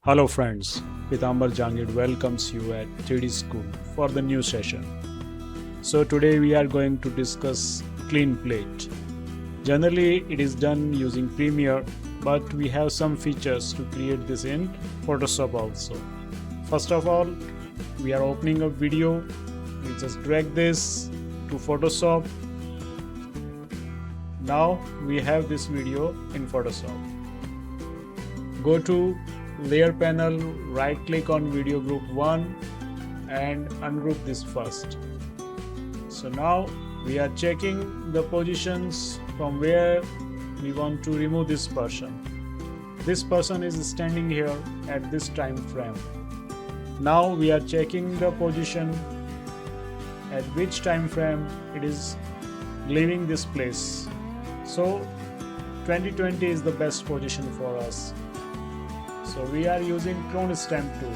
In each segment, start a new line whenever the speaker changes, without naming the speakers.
Hello friends, Pitambar Jangid welcomes you at 3D School for the new session. So today we are going to discuss clean plate. Generally it is done using Premiere, but we have some features to create this in Photoshop also. First of all, we are opening a video. We just drag this to Photoshop. Now we have this video in Photoshop. Go to Layer panel, right click on video group 1 and ungroup this first. So now we are checking the positions from where we want to remove this person. This person is standing here at this time frame. Now we are checking the position at which time frame it is leaving this place. So 2020 is the best position for us. So we are using clone stamp tool.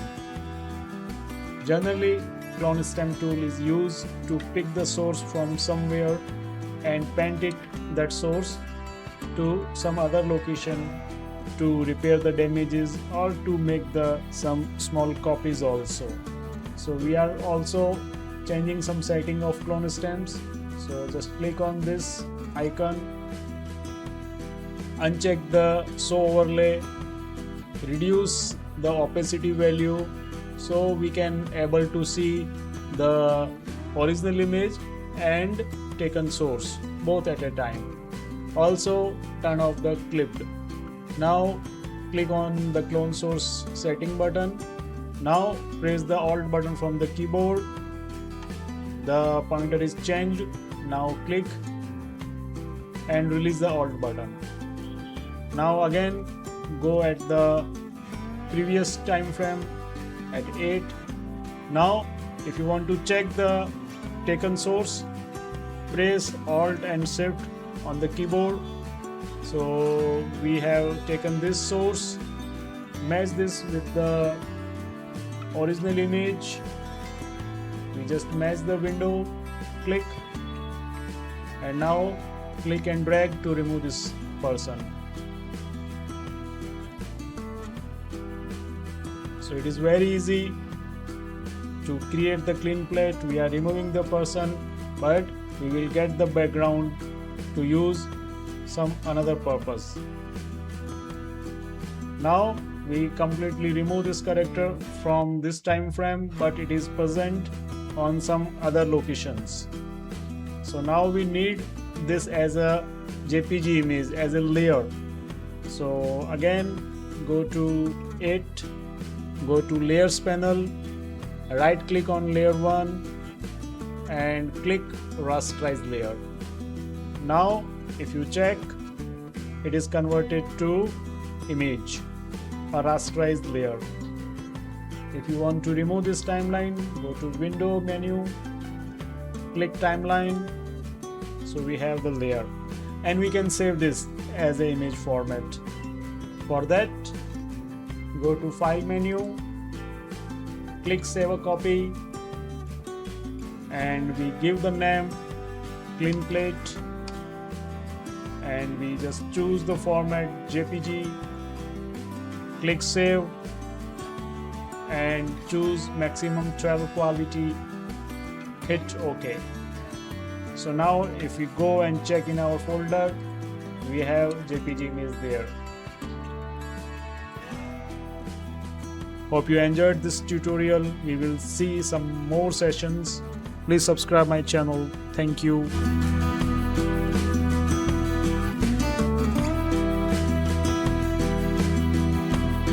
Generally, clone stamp tool is used to pick the source from somewhere and paint it that source to some other location to repair the damages or to make some small copies also. So we are also changing some setting of clone stamps. So just click on this icon, uncheck the show overlay, reduce the opacity value so we can able to see the original image and taken source both at a time. Also turn off the clipped. Now click on the clone source setting button. Now press the alt button from the keyboard. The pointer is changed. Now click and release the alt button. Now again go at the previous time frame at 8. Now if you want to check the taken source, press alt and shift on the keyboard. So we have taken this source, match this with the original image. We just match the window, click, and now click and drag to remove this person. So it is very easy to create the clean plate. We are removing the person, but we will get the background to use some another purpose. Now we completely remove this character from this time frame, but it is present on some other locations. So now we need this as a JPG image, as a layer. So again go to 8, go to layers panel, right click on layer 1 and click rasterize layer. Now if you check, it is converted to image, a rasterized layer. If you want to remove this timeline, go to window menu, click timeline. So we have the layer and we can save this as an image format. For that, go to file menu, click save a copy, and we give the name clean plate, and we just choose the format JPG, click save and choose maximum travel quality, hit OK. So now if we go and check in our folder, we have JPG image there. Hope you enjoyed this tutorial. We will see some more sessions. Please subscribe my channel. Thank you.